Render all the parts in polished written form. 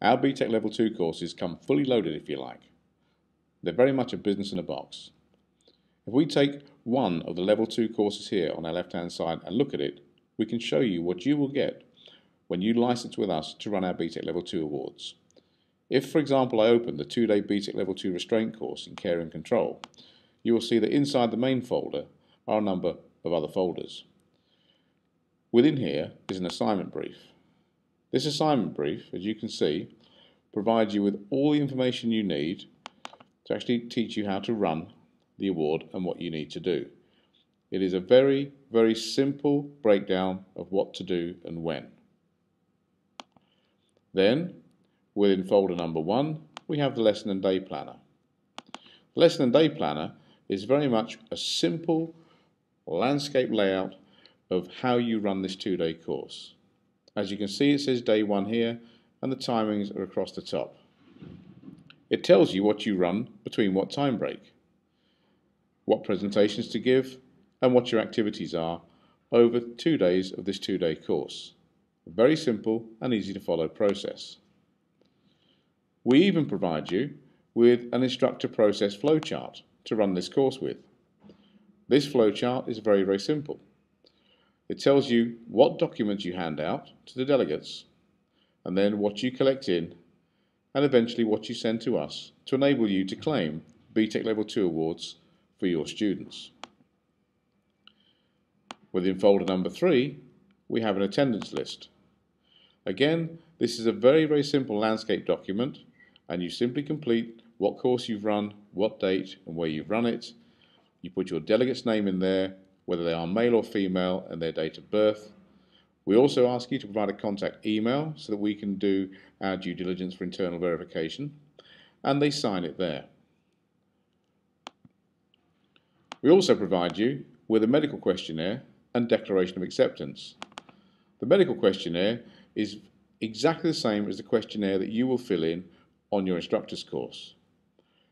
Our BTEC Level 2 courses come fully loaded, if you like. They're very much a business in a box. If we take one of the Level 2 courses here on our left-hand side and look at it, we can show you what you will get when you license with us to run our BTEC Level 2 awards. If, for example, I open the 2-day BTEC Level 2 Restraint course in Care and Control, you will see that inside the main folder are a number of other folders. Within here is an assignment brief. This assignment brief, as you can see, provides you with all the information you need to actually teach you how to run the award and what you need to do. It is a very, very simple breakdown of what to do and when. Then, within folder number 1, we have the lesson and day planner. The lesson and day planner is very much a simple landscape layout of how you run this 2-day course. As you can see, it says day 1 here and the timings are across the top. It tells you what you run between what time break, what presentations to give and what your activities are over 2 days of this 2-day course. A very simple and easy to follow process. We even provide you with an instructor process flowchart to run this course with. This flowchart is very, very simple. It tells you what documents you hand out to the delegates, and then what you collect in, and eventually what you send to us to enable you to claim BTEC Level 2 awards for your students. Within folder number 3, we have an attendance list. Again, this is a very, very simple landscape document, and you simply complete what course you've run, what date, and where you've run it. You put your delegate's name in there, whether they are male or female, and their date of birth. We also ask you to provide a contact email so that we can do our due diligence for internal verification, and they sign it there. We also provide you with a medical questionnaire and declaration of acceptance. The medical questionnaire is exactly the same as the questionnaire that you will fill in on your instructor's course.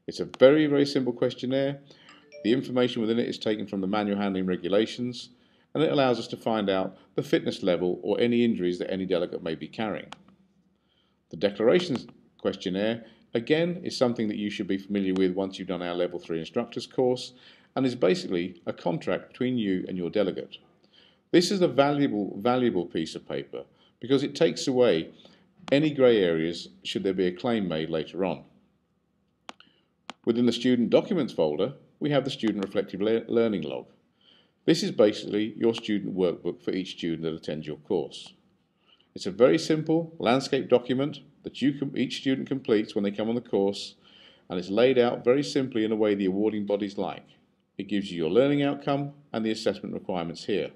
It's a very, very simple questionnaire. The information within it is taken from the manual handling regulations, and it allows us to find out the fitness level or any injuries that any delegate may be carrying. The declarations questionnaire, again, is something that you should be familiar with once you've done our Level 3 instructors course, and is basically a contract between you and your delegate. This is a valuable piece of paper because it takes away any grey areas should there be a claim made later on. Within the student documents folder, we have the student reflective learning log. This is basically your student workbook for each student that attends your course. It's a very simple landscape document that each student completes when they come on the course, and it's laid out very simply in a way the awarding bodies like. It gives you your learning outcome and the assessment requirements here.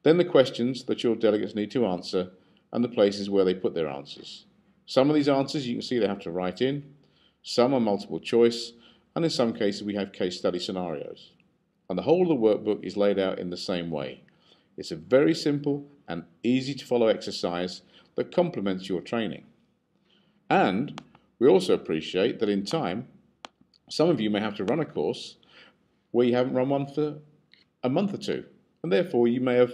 Then the questions that your delegates need to answer and the places where they put their answers. Some of these answers you can see they have to write in, some are multiple choice, and in some cases we have case study scenarios. And the whole of the workbook is laid out in the same way. It's a very simple and easy to follow exercise that complements your training. And we also appreciate that in time, some of you may have to run a course where you haven't run one for a month or two, and therefore you may have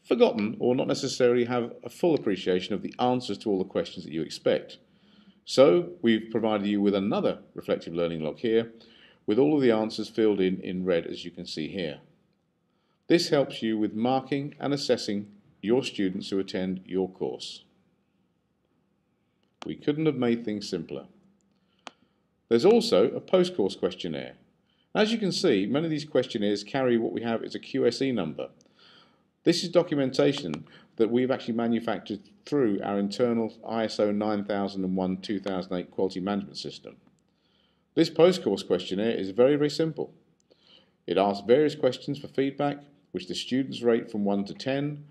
forgotten or not necessarily have a full appreciation of the answers to all the questions that you expect. So we've provided you with another reflective learning log here with all of the answers filled in red, as you can see here. This helps you with marking and assessing your students who attend your course. We couldn't have made things simpler. There's also a post-course questionnaire. As you can see, many of these questionnaires carry what we have is a QSE number. This is documentation that we've actually manufactured through our internal ISO 9001-2008 quality management system. This post-course questionnaire is very, very simple. It asks various questions for feedback, which the students rate from 1 to 10,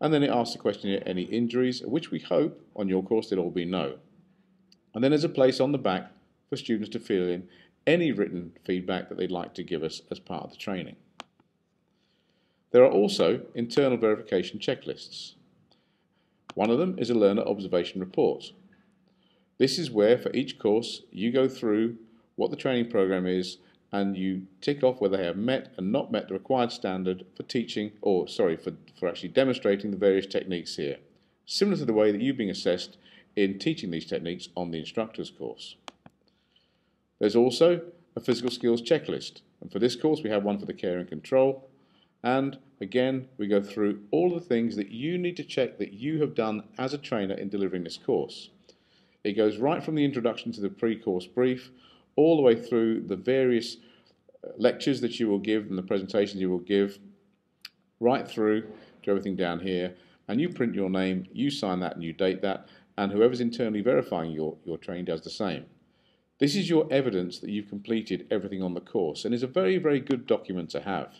and then it asks the questionnaire any injuries, which we hope on your course they'll all be no. And then there's a place on the back for students to fill in any written feedback that they'd like to give us as part of the training. There are also internal verification checklists. One of them is a learner observation report. This is where for each course you go through what the training program is and you tick off whether they have met and not met the required standard for teaching, or for actually demonstrating the various techniques here. Similar to the way that you're being assessed in teaching these techniques on the instructor's course. There's also a physical skills checklist, and for this course we have one for the care and control, and again we go through all the things that you need to check that you have done as a trainer in delivering this course. It goes right from the introduction to the pre-course brief, all the way through the various lectures that you will give and the presentations you will give, right through to everything down here, and you print your name, you sign that and you date that, and whoever's internally verifying your training does the same. This is your evidence that you've completed everything on the course, and is a very, very good document to have.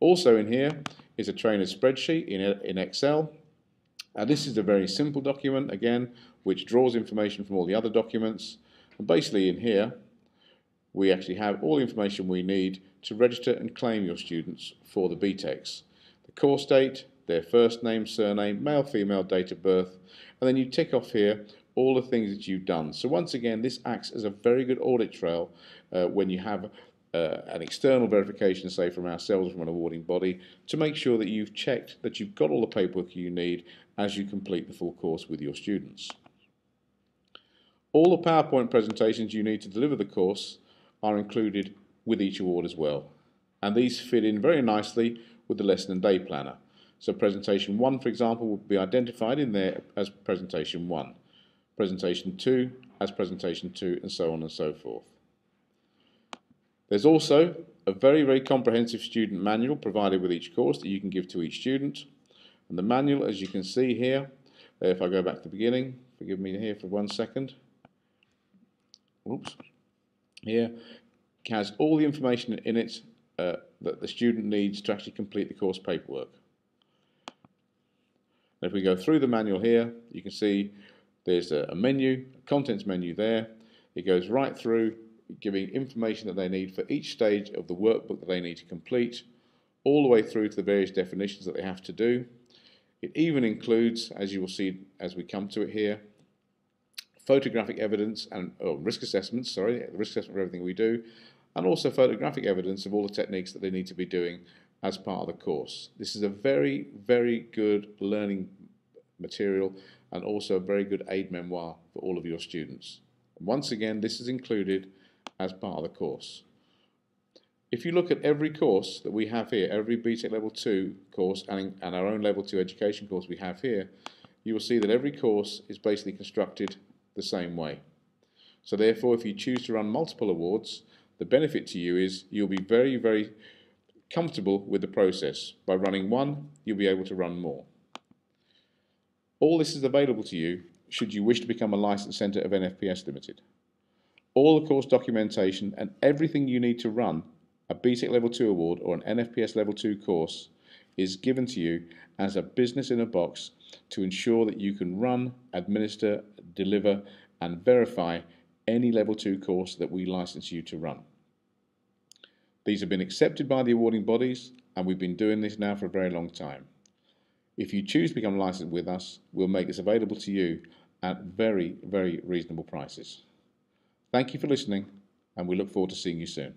Also in here is a trainer's spreadsheet in Excel, and this is a very simple document, again, which draws information from all the other documents, and basically in here we actually have all the information we need to register and claim your students for the BTECs. The course date, their first name, surname, male, female, date of birth, and then you tick off here all the things that you've done. So once again, this acts as a very good audit trail when you have an external verification, say from ourselves, from an awarding body, to make sure that you've checked that you've got all the paperwork you need as you complete the full course with your students. All the PowerPoint presentations you need to deliver the course are included with each award as well, and these fit in very nicely with the lesson and day planner. So presentation 1, for example, will be identified in there as presentation 1, presentation 2 as presentation 2, and so on and so forth. There's also a very, very comprehensive student manual provided with each course that you can give to each student, and the manual, as you can see here, if I go back to the beginning, forgive me here for 1 second, oops, here has all the information in it that the student needs to actually complete the course paperwork. And if we go through the manual here, you can see there's a menu, a contents menu there. It goes right through, giving information that they need for each stage of the workbook that they need to complete, all the way through to the various definitions that they have to do. It even includes, as you will see as we come to it here, photographic evidence and risk assessments, the risk assessment for everything we do, and also photographic evidence of all the techniques that they need to be doing as part of the course. This is a very, very good learning material and also a very good aid memoir for all of your students. And once again, this is included as part of the course. If you look at every course that we have here, every BTEC Level 2 course and our own Level 2 education course we have here, you will see that every course is basically constructed the same way. So therefore, if you choose to run multiple awards, the benefit to you is you'll be very, very comfortable with the process. By running one, you'll be able to run more. All this is available to you should you wish to become a licensed centre of NFPS Limited. All the course documentation and everything you need to run a BTEC Level 2 award or an NFPS Level 2 course is given to you as a business in a box to ensure that you can run, administer, deliver and verify any Level 2 course that we license you to run. These have been accepted by the awarding bodies and we've been doing this now for a very long time. If you choose to become licensed with us, we'll make this available to you at very, very reasonable prices. Thank you for listening and we look forward to seeing you soon.